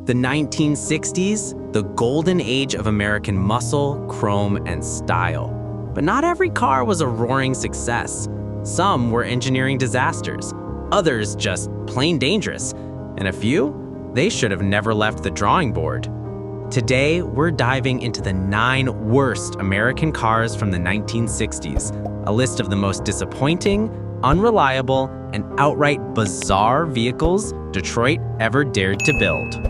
The 1960s, the golden age of American muscle, chrome, and style. But not every car was a roaring success. Some were engineering disasters, others just plain dangerous, and a few, they should have never left the drawing board. Today, we're diving into the 9 worst American cars from the 1960s, a list of the most disappointing, unreliable, and outright bizarre vehicles Detroit ever dared to build.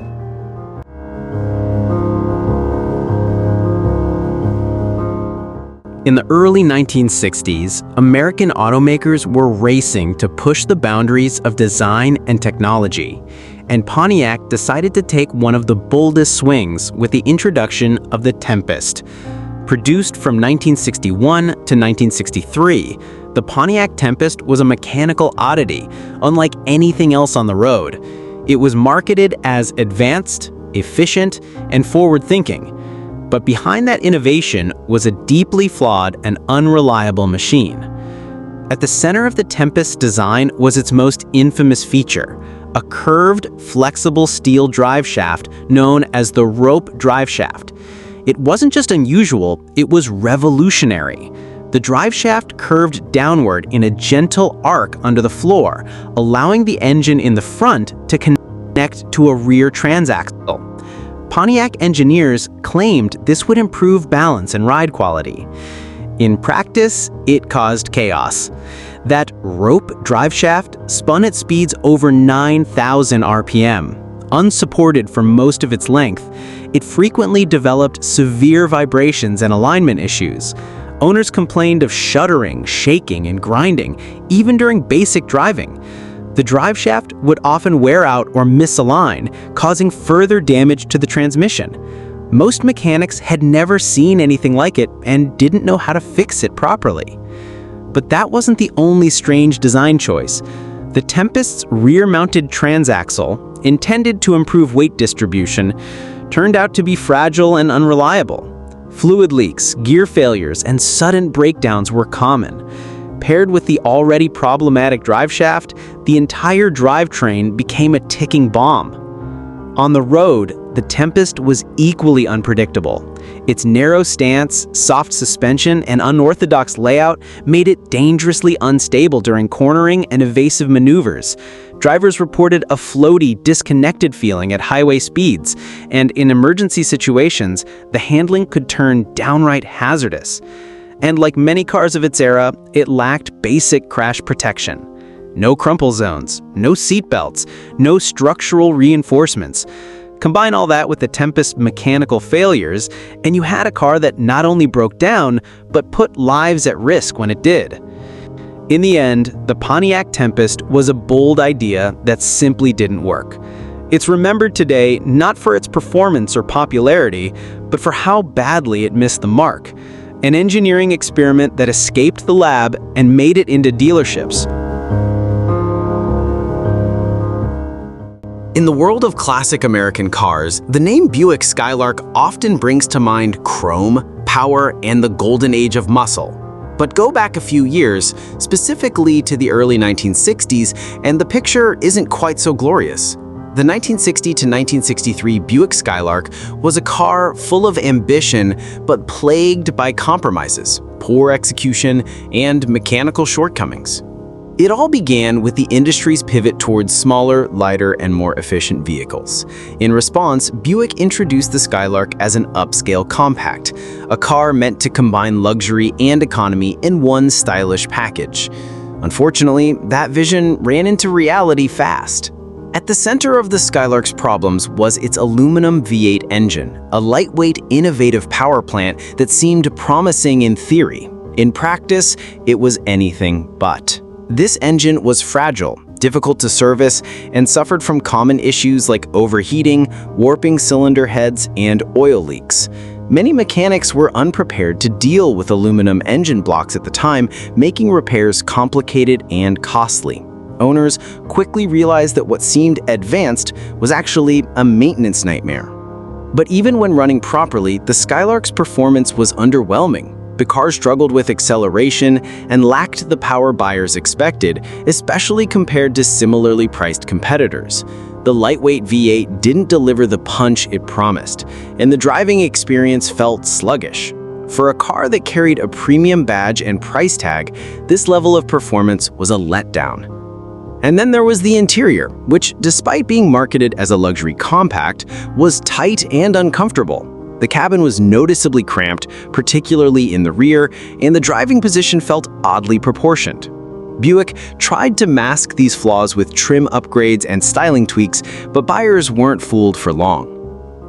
In the early 1960s, American automakers were racing to push the boundaries of design and technology, and Pontiac decided to take one of the boldest swings with the introduction of the Tempest. Produced from 1961 to 1963, the Pontiac Tempest was a mechanical oddity, unlike anything else on the road. It was marketed as advanced, efficient, and forward-thinking. But behind that innovation was a deeply flawed and unreliable machine. At the center of the Tempest's design was its most infamous feature, a curved, flexible steel drive shaft known as the rope drive shaft. It wasn't just unusual, it was revolutionary. The drive shaft curved downward in a gentle arc under the floor, allowing the engine in the front to connect to a rear transaxle. Pontiac engineers claimed this would improve balance and ride quality. In practice, it caused chaos. That rope driveshaft spun at speeds over 9,000 RPM. Unsupported for most of its length, it frequently developed severe vibrations and alignment issues. Owners complained of shuddering, shaking, and grinding, even during basic driving. The driveshaft would often wear out or misalign, causing further damage to the transmission. Most mechanics had never seen anything like it and didn't know how to fix it properly. But that wasn't the only strange design choice. The Tempest's rear-mounted transaxle, intended to improve weight distribution, turned out to be fragile and unreliable. Fluid leaks, gear failures, and sudden breakdowns were common. Paired with the already problematic driveshaft, the entire drivetrain became a ticking bomb. On the road, the Tempest was equally unpredictable. Its narrow stance, soft suspension, and unorthodox layout made it dangerously unstable during cornering and evasive maneuvers. Drivers reported a floaty, disconnected feeling at highway speeds, and in emergency situations, the handling could turn downright hazardous. And like many cars of its era, it lacked basic crash protection. No crumple zones, no seat belts, no structural reinforcements. Combine all that with the Tempest's mechanical failures, and you had a car that not only broke down, but put lives at risk when it did. In the end, the Pontiac Tempest was a bold idea that simply didn't work. It's remembered today not for its performance or popularity, but for how badly it missed the mark. An engineering experiment that escaped the lab and made it into dealerships. In the world of classic American cars, the name Buick Skylark often brings to mind chrome, power, and the golden age of muscle. But go back a few years, specifically to the early 1960s, and the picture isn't quite so glorious. The 1960 to 1963 Buick Skylark was a car full of ambition, but plagued by compromises, poor execution, and mechanical shortcomings. It all began with the industry's pivot towards smaller, lighter, and more efficient vehicles. In response, Buick introduced the Skylark as an upscale compact, a car meant to combine luxury and economy in one stylish package. Unfortunately, that vision ran into reality fast. At the center of the Skylark's problems was its aluminum V8 engine, a lightweight, innovative power plant that seemed promising in theory. In practice, it was anything but. This engine was fragile, difficult to service, and suffered from common issues like overheating, warping cylinder heads, and oil leaks. Many mechanics were unprepared to deal with aluminum engine blocks at the time, making repairs complicated and costly. Owners quickly realized that what seemed advanced was actually a maintenance nightmare. But even when running properly, the Skylark's performance was underwhelming. The car struggled with acceleration and lacked the power buyers expected, especially compared to similarly priced competitors. The lightweight V8 didn't deliver the punch it promised, and the driving experience felt sluggish. For a car that carried a premium badge and price tag, this level of performance was a letdown. And then there was the interior, which, despite being marketed as a luxury compact, was tight and uncomfortable. The cabin was noticeably cramped, particularly in the rear, and the driving position felt oddly proportioned. Buick tried to mask these flaws with trim upgrades and styling tweaks, but buyers weren't fooled for long.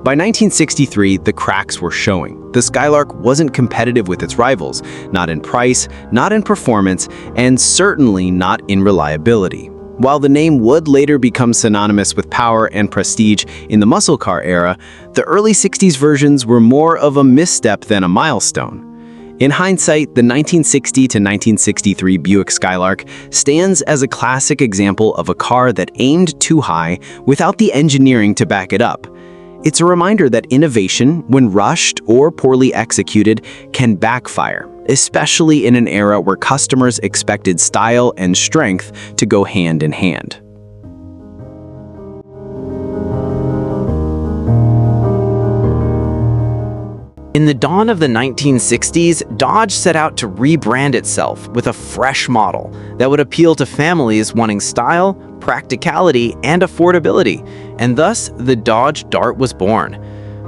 By 1963, the cracks were showing. The Skylark wasn't competitive with its rivals, not in price, not in performance, and certainly not in reliability. While the name would later become synonymous with power and prestige in the muscle car era, the early 60s versions were more of a misstep than a milestone. In hindsight, the 1960 to 1963 Buick Skylark stands as a classic example of a car that aimed too high without the engineering to back it up. It's a reminder that innovation, when rushed or poorly executed, can backfire, especially in an era where customers expected style and strength to go hand in hand. In the dawn of the 1960s, Dodge set out to rebrand itself with a fresh model that would appeal to families wanting style, practicality, and affordability, and thus the Dodge Dart was born.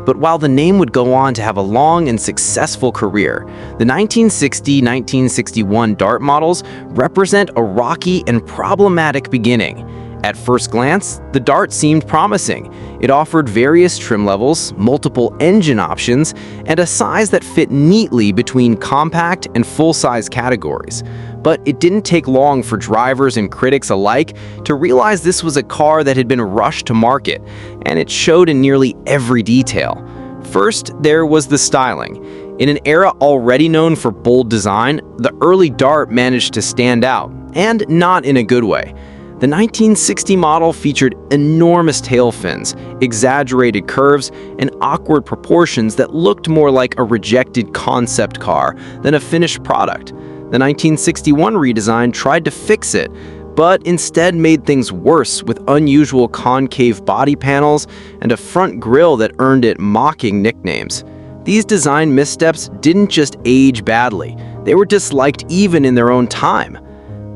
But while the name would go on to have a long and successful career, the 1960-1961 Dart models represent a rocky and problematic beginning. At first glance, the Dart seemed promising. It offered various trim levels, multiple engine options, and a size that fit neatly between compact and full-size categories. But it didn't take long for drivers and critics alike to realize this was a car that had been rushed to market, and it showed in nearly every detail. First, there was the styling. In an era already known for bold design, the early Dart managed to stand out, and not in a good way. The 1960 model featured enormous tail fins, exaggerated curves, and awkward proportions that looked more like a rejected concept car than a finished product. The 1961 redesign tried to fix it, but instead made things worse with unusual concave body panels and a front grille that earned it mocking nicknames. These design missteps didn't just age badly, they were disliked even in their own time.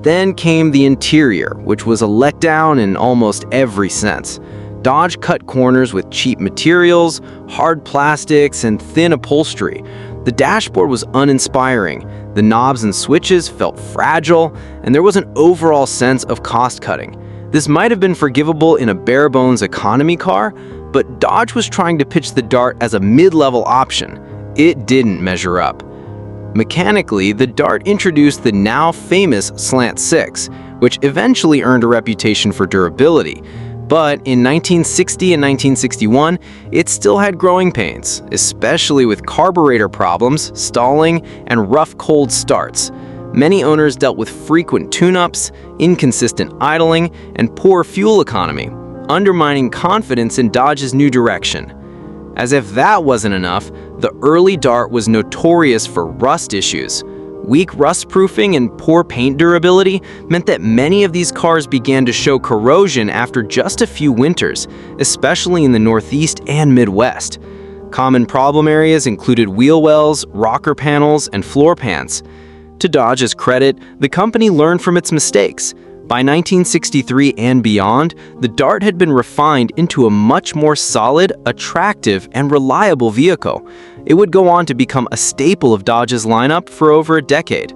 Then came the interior, which was a letdown in almost every sense. Dodge cut corners with cheap materials, hard plastics, and thin upholstery. The dashboard was uninspiring, the knobs and switches felt fragile, and there was an overall sense of cost-cutting. This might have been forgivable in a bare-bones economy car, but Dodge was trying to pitch the Dart as a mid-level option. It didn't measure up. Mechanically, the Dart introduced the now famous Slant 6, which eventually earned a reputation for durability. But in 1960 and 1961, it still had growing pains, especially with carburetor problems, stalling, and rough cold starts. Many owners dealt with frequent tune-ups, inconsistent idling, and poor fuel economy, undermining confidence in Dodge's new direction. As if that wasn't enough, the early Dart was notorious for rust issues. Weak rust-proofing and poor paint durability meant that many of these cars began to show corrosion after just a few winters, especially in the Northeast and Midwest. Common problem areas included wheel wells, rocker panels, and floor pans. To Dodge's credit, the company learned from its mistakes. By 1963 and beyond, the Dart had been refined into a much more solid, attractive, and reliable vehicle. It would go on to become a staple of Dodge's lineup for over a decade.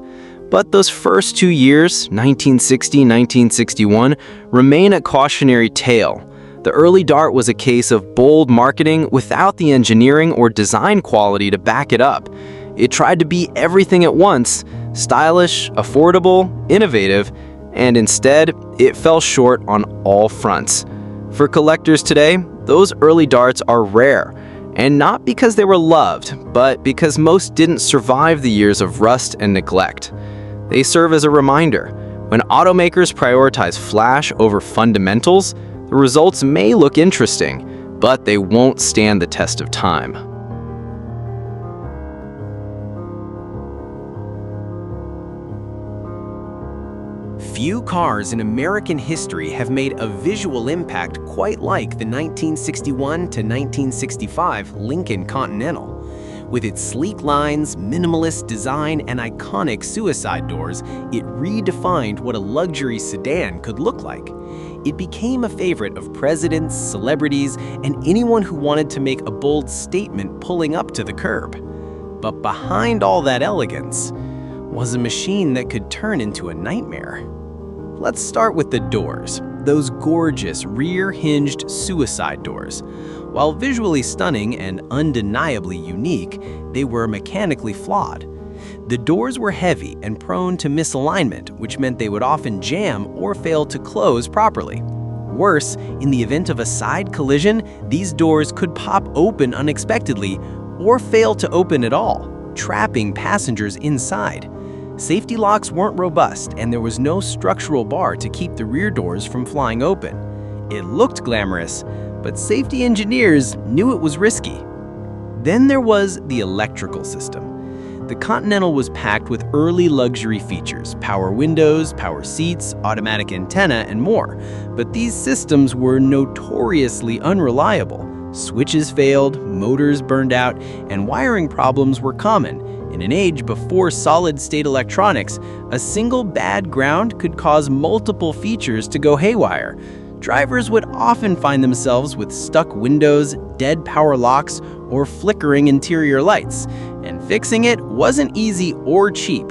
But those first 2 years, 1960-1961, remain a cautionary tale. The early Dart was a case of bold marketing without the engineering or design quality to back it up. It tried to be everything at once: stylish, affordable, innovative, and instead, it fell short on all fronts. For collectors today, those early Darts are rare, and not because they were loved, but because most didn't survive the years of rust and neglect. They serve as a reminder: when automakers prioritize flash over fundamentals, the results may look interesting, but they won't stand the test of time. Few cars in American history have made a visual impact quite like the 1961 to 1965 Lincoln Continental. With its sleek lines, minimalist design, and iconic suicide doors, it redefined what a luxury sedan could look like. It became a favorite of presidents, celebrities, and anyone who wanted to make a bold statement pulling up to the curb. But behind all that elegance was a machine that could turn into a nightmare. Let's start with the doors, those gorgeous rear-hinged suicide doors. While visually stunning and undeniably unique, they were mechanically flawed. The doors were heavy and prone to misalignment, which meant they would often jam or fail to close properly. Worse, in the event of a side collision, these doors could pop open unexpectedly or fail to open at all, trapping passengers inside. Safety locks weren't robust, and there was no structural bar to keep the rear doors from flying open. It looked glamorous, but safety engineers knew it was risky. Then there was the electrical system. The Continental was packed with early luxury features, power windows, power seats, automatic antenna, and more. But these systems were notoriously unreliable. Switches failed, motors burned out, and wiring problems were common. In an age before solid-state electronics, a single bad ground could cause multiple features to go haywire. Drivers would often find themselves with stuck windows, dead power locks, or flickering interior lights, and fixing it wasn't easy or cheap.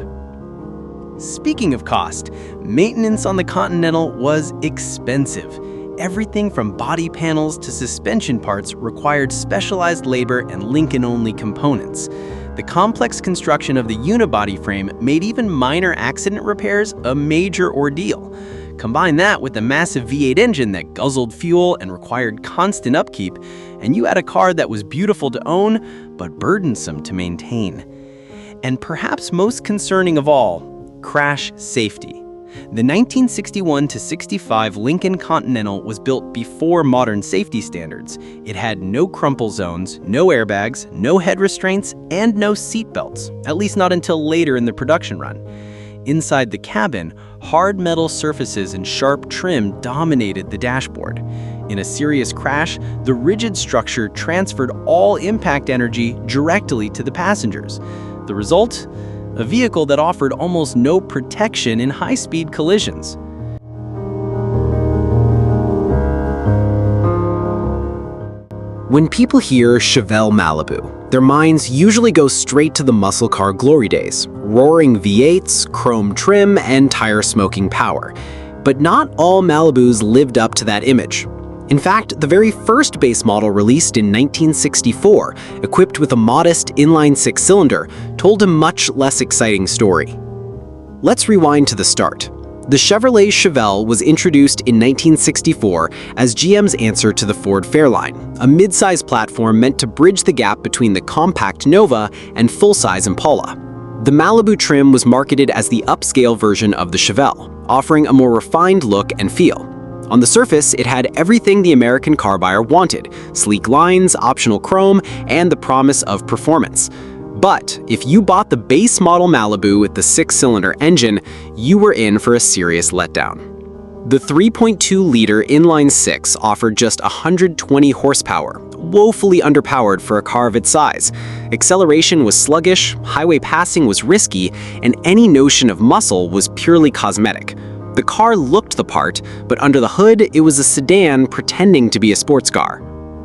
Speaking of cost, maintenance on the Continental was expensive. Everything from body panels to suspension parts required specialized labor and Lincoln-only components. The complex construction of the unibody frame made even minor accident repairs a major ordeal. Combine that with the massive V8 engine that guzzled fuel and required constant upkeep, and you had a car that was beautiful to own, but burdensome to maintain. And perhaps most concerning of all, crash safety. The 1961 to 65 Lincoln Continental was built before modern safety standards. It had no crumple zones, no airbags, no head restraints, and no seat belts, at least not until later in the production run. Inside the cabin, hard metal surfaces and sharp trim dominated the dashboard. In a serious crash, the rigid structure transferred all impact energy directly to the passengers. The result? A vehicle that offered almost no protection in high-speed collisions. When people hear Chevelle Malibu, their minds usually go straight to the muscle car glory days, roaring V8s, chrome trim, and tire-smoking power. But not all Malibus lived up to that image. In fact, the very first base model released in 1964, equipped with a modest inline six-cylinder, told a much less exciting story. Let's rewind to the start. The Chevrolet Chevelle was introduced in 1964 as GM's answer to the Ford Fairlane, a mid-size platform meant to bridge the gap between the compact Nova and full-size Impala. The Malibu trim was marketed as the upscale version of the Chevelle, offering a more refined look and feel. On the surface, it had everything the American car buyer wanted: sleek lines, optional chrome, and the promise of performance. But if you bought the base model Malibu with the six-cylinder engine, you were in for a serious letdown. The 3.2-liter inline-six offered just 120 horsepower, woefully underpowered for a car of its size. Acceleration was sluggish, highway passing was risky, and any notion of muscle was purely cosmetic. The car looked the part, but under the hood, it was a sedan pretending to be a sports car.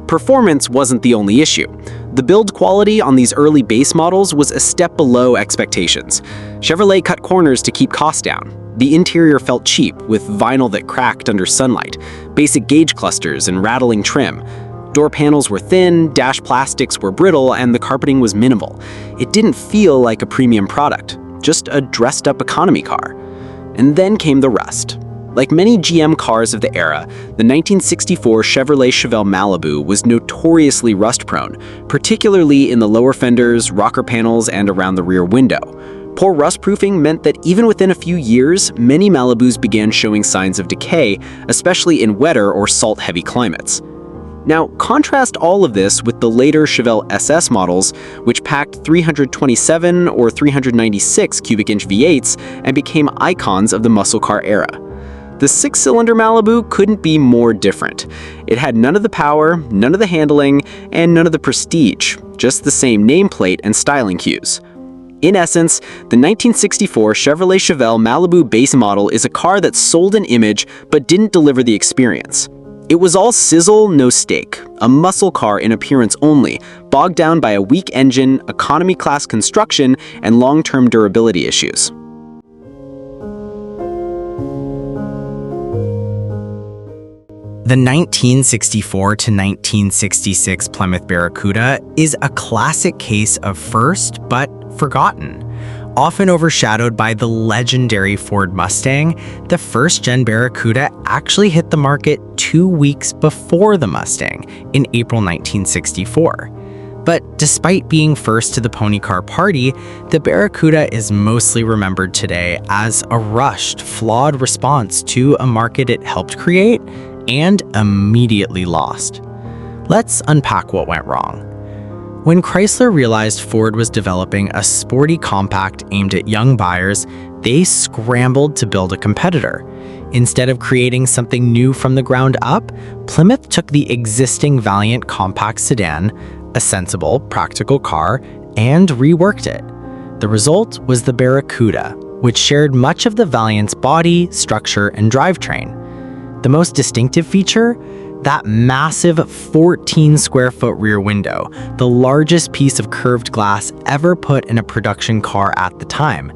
Performance wasn't the only issue. The build quality on these early base models was a step below expectations. Chevrolet cut corners to keep costs down. The interior felt cheap, with vinyl that cracked under sunlight, basic gauge clusters, and rattling trim. Door panels were thin, dash plastics were brittle, and the carpeting was minimal. It didn't feel like a premium product, just a dressed-up economy car. And then came the rust. Like many GM cars of the era, the 1964 Chevrolet Chevelle Malibu was notoriously rust-prone, particularly in the lower fenders, rocker panels, and around the rear window. Poor rust-proofing meant that even within a few years, many Malibus began showing signs of decay, especially in wetter or salt-heavy climates. Now, contrast all of this with the later Chevelle SS models, which packed 327 or 396 cubic inch V8s and became icons of the muscle car era. The six-cylinder Malibu couldn't be more different. It had none of the power, none of the handling, and none of the prestige, just the same nameplate and styling cues. In essence, the 1964 Chevrolet Chevelle Malibu base model is a car that sold an image but didn't deliver the experience. It was all sizzle, no steak, a muscle car in appearance only, bogged down by a weak engine, economy-class construction, and long-term durability issues. The 1964 to 1966 Plymouth Barracuda is a classic case of first but forgotten. Often overshadowed by the legendary Ford Mustang, the first-gen Barracuda actually hit the market 2 weeks before the Mustang, in April 1964. But despite being first to the pony car party, the Barracuda is mostly remembered today as a rushed, flawed response to a market it helped create and immediately lost. Let's unpack what went wrong. When Chrysler realized Ford was developing a sporty compact aimed at young buyers, they scrambled to build a competitor. Instead of creating something new from the ground up, Plymouth took the existing Valiant compact sedan, a sensible, practical car, and reworked it. The result was the Barracuda, which shared much of the Valiant's body, structure, and drivetrain. The most distinctive feature? That massive 14 square foot rear window, the largest piece of curved glass ever put in a production car at the time.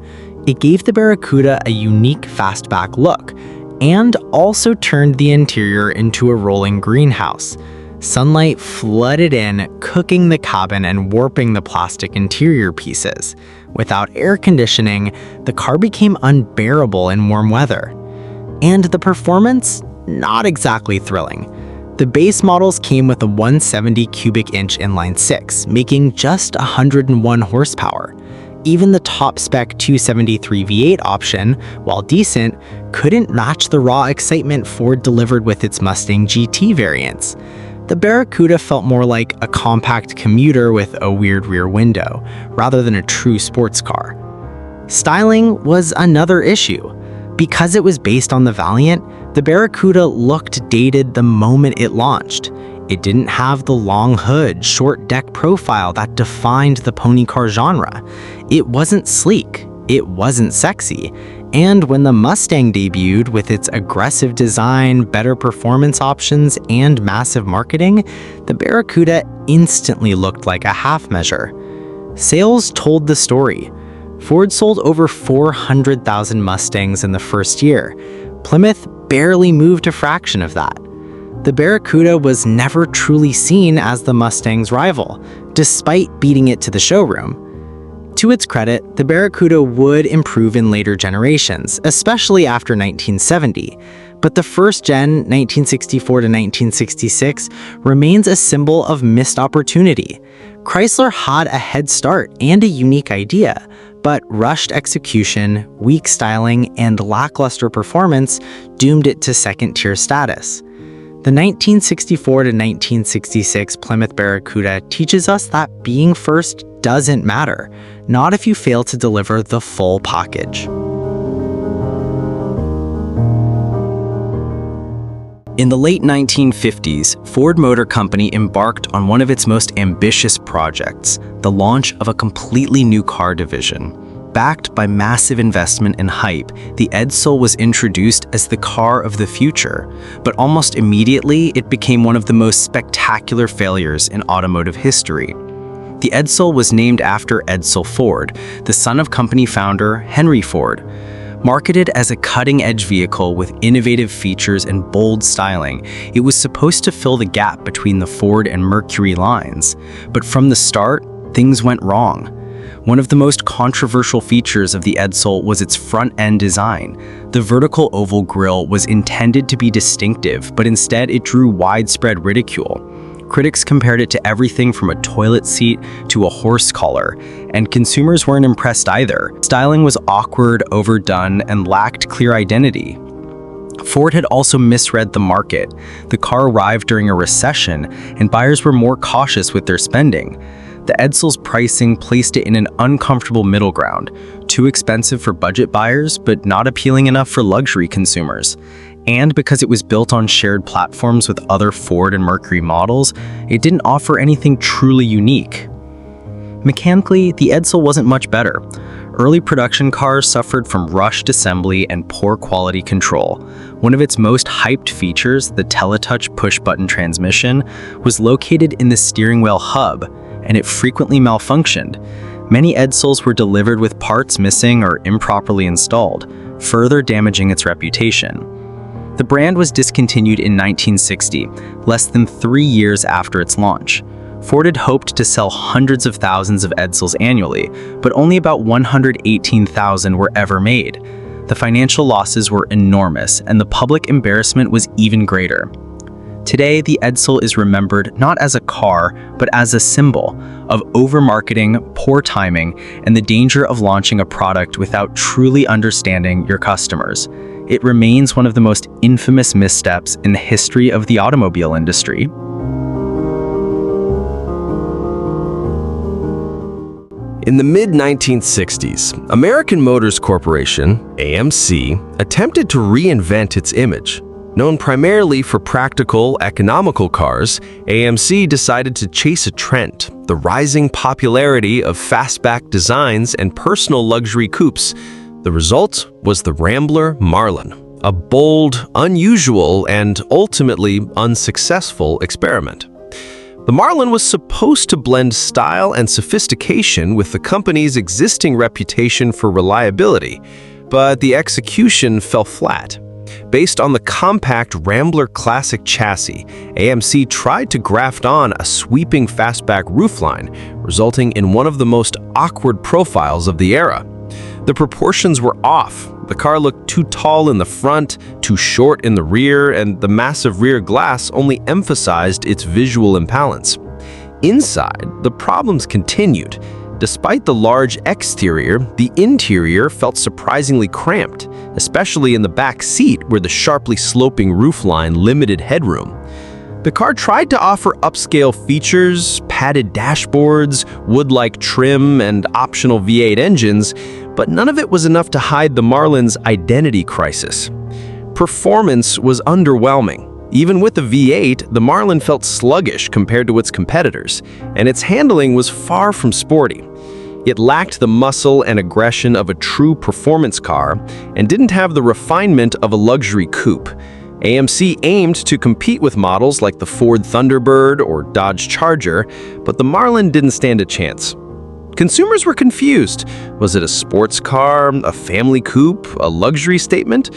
It gave the Barracuda a unique fastback look, and also turned the interior into a rolling greenhouse. Sunlight flooded in, cooking the cabin and warping the plastic interior pieces. Without air conditioning, the car became unbearable in warm weather. And the performance? Not exactly thrilling. The base models came with a 170 cubic inch inline six, making just 101 horsepower. Even the top-spec 273 V8 option, while decent, couldn't match the raw excitement Ford delivered with its Mustang GT variants. The Barracuda felt more like a compact commuter with a weird rear window, rather than a true sports car. Styling was another issue. Because it was based on the Valiant, the Barracuda looked dated the moment it launched. It didn't have the long hood, short deck profile that defined the pony car genre. It wasn't sleek, it wasn't sexy, and when the Mustang debuted with its aggressive design, better performance options, and massive marketing, the Barracuda instantly looked like a half measure. Sales told the story. Ford sold over 400,000 Mustangs in the first year. Plymouth barely moved a fraction of that. The Barracuda was never truly seen as the Mustang's rival, despite beating it to the showroom. To its credit, the Barracuda would improve in later generations, especially after 1970. But the first gen, 1964 to 1966, remains a symbol of missed opportunity. Chrysler had a head start and a unique idea, but rushed execution, weak styling, and lackluster performance doomed it to second-tier status. The 1964 to 1966 Plymouth Barracuda teaches us that being first doesn't matter, not if you fail to deliver the full package. In the late 1950s, Ford Motor Company embarked on one of its most ambitious projects, the launch of a completely new car division. Backed by massive investment and hype, the Edsel was introduced as the car of the future, but almost immediately it became one of the most spectacular failures in automotive history. The Edsel was named after Edsel Ford, the son of company founder Henry Ford. Marketed as a cutting-edge vehicle with innovative features and bold styling, it was supposed to fill the gap between the Ford and Mercury lines. But from the start, things went wrong. One of the most controversial features of the Edsel was its front-end design. The vertical oval grille was intended to be distinctive, but instead it drew widespread ridicule. Critics compared it to everything from a toilet seat to a horse collar, and consumers weren't impressed either. Styling was awkward, overdone, and lacked clear identity. Ford had also misread the market. The car arrived during a recession, and buyers were more cautious with their spending. The Edsel's pricing placed it in an uncomfortable middle ground, too expensive for budget buyers, but not appealing enough for luxury consumers. And because it was built on shared platforms with other Ford and Mercury models, it didn't offer anything truly unique. Mechanically, the Edsel wasn't much better. Early production cars suffered from rushed assembly and poor quality control. One of its most hyped features, the Teletouch push-button transmission, was located in the steering wheel hub, and it frequently malfunctioned. Many Edsels were delivered with parts missing or improperly installed, further damaging its reputation. The brand was discontinued in 1960, less than 3 years after its launch. Ford had hoped to sell hundreds of thousands of Edsels annually, but only about 118,000 were ever made. The financial losses were enormous, and the public embarrassment was even greater. Today, the Edsel is remembered not as a car, but as a symbol of over-marketing, poor timing, and the danger of launching a product without truly understanding your customers. It remains one of the most infamous missteps in the history of the automobile industry. In the mid-1960s, American Motors Corporation, AMC, attempted to reinvent its image. Known primarily for practical, economical cars, AMC decided to chase a trend, the rising popularity of fastback designs and personal luxury coupes. The result was the Rambler Marlin, a bold, unusual, and ultimately unsuccessful experiment. The Marlin was supposed to blend style and sophistication with the company's existing reputation for reliability, but the execution fell flat. Based on the compact Rambler Classic chassis, AMC tried to graft on a sweeping fastback roofline, resulting in one of the most awkward profiles of the era. The proportions were off. The car looked too tall in the front, too short in the rear, and the massive rear glass only emphasized its visual imbalance. Inside, the problems continued. Despite the large exterior, the interior felt surprisingly cramped, especially in the back seat where the sharply sloping roofline limited headroom. The car tried to offer upscale features, padded dashboards, wood-like trim, and optional V8 engines, but none of it was enough to hide the Marlin's identity crisis. Performance was underwhelming. Even with the V8, the Marlin felt sluggish compared to its competitors, and its handling was far from sporty. It lacked the muscle and aggression of a true performance car and didn't have the refinement of a luxury coupe. AMC aimed to compete with models like the Ford Thunderbird or Dodge Charger, but the Marlin didn't stand a chance. Consumers were confused. Was it a sports car, a family coupe, a luxury statement?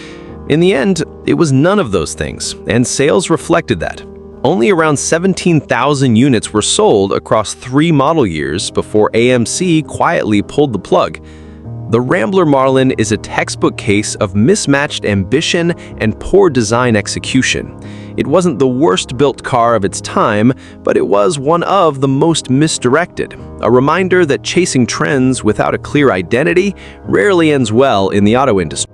In the end, it was none of those things, and sales reflected that. Only around 17,000 units were sold across 3 model years before AMC quietly pulled the plug. The Rambler Marlin is a textbook case of mismatched ambition and poor design execution. It wasn't the worst-built car of its time, but it was one of the most misdirected, a reminder that chasing trends without a clear identity rarely ends well in the auto industry.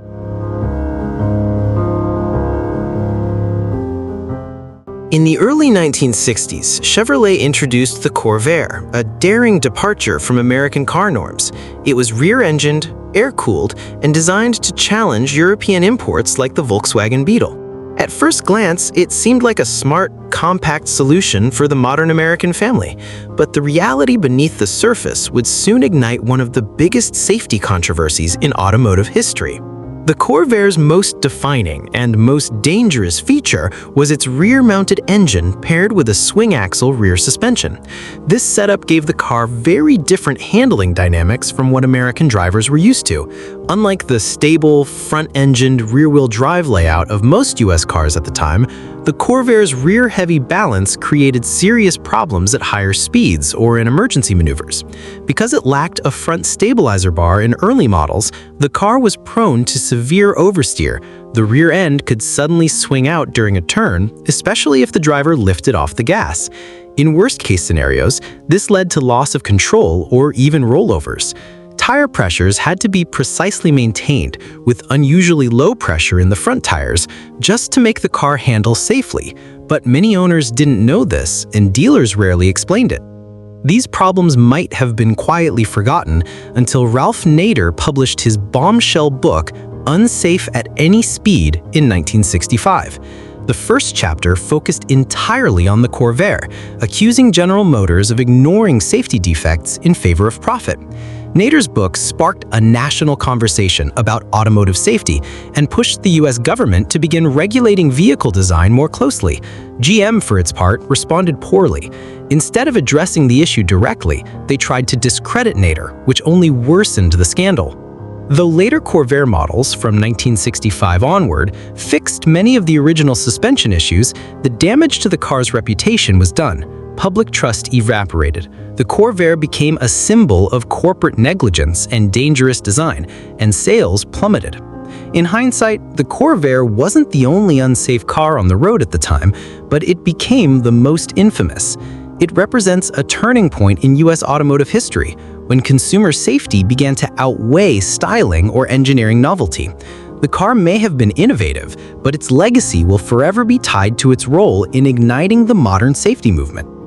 In the early 1960s, Chevrolet introduced the Corvair, a daring departure from American car norms. It was rear-engined, air-cooled, and designed to challenge European imports like the Volkswagen Beetle. At first glance, it seemed like a smart, compact solution for the modern American family, but the reality beneath the surface would soon ignite one of the biggest safety controversies in automotive history. The Corvair's most defining and most dangerous feature was its rear-mounted engine paired with a swing-axle rear suspension. This setup gave the car very different handling dynamics from what American drivers were used to. Unlike the stable, front-engined, rear-wheel drive layout of most US cars at the time, the Corvair's rear-heavy balance created serious problems at higher speeds or in emergency maneuvers. Because it lacked a front stabilizer bar in early models, the car was prone to severe oversteer. The rear end could suddenly swing out during a turn, especially if the driver lifted off the gas. In worst-case scenarios, this led to loss of control or even rollovers. Tire pressures had to be precisely maintained, with unusually low pressure in the front tires, just to make the car handle safely, but many owners didn't know this, and dealers rarely explained it. These problems might have been quietly forgotten until Ralph Nader published his bombshell book, Unsafe at Any Speed, in 1965. The first chapter focused entirely on the Corvair, accusing General Motors of ignoring safety defects in favor of profit. Nader's book sparked a national conversation about automotive safety and pushed the US government to begin regulating vehicle design more closely. GM, for its part, responded poorly. Instead of addressing the issue directly, they tried to discredit Nader, which only worsened the scandal. Though later Corvair models, from 1965 onward, fixed many of the original suspension issues, the damage to the car's reputation was done. Public trust evaporated. The Corvair became a symbol of corporate negligence and dangerous design, and sales plummeted. In hindsight, the Corvair wasn't the only unsafe car on the road at the time, but it became the most infamous. It represents a turning point in US automotive history, when consumer safety began to outweigh styling or engineering novelty. The car may have been innovative, but its legacy will forever be tied to its role in igniting the modern safety movement.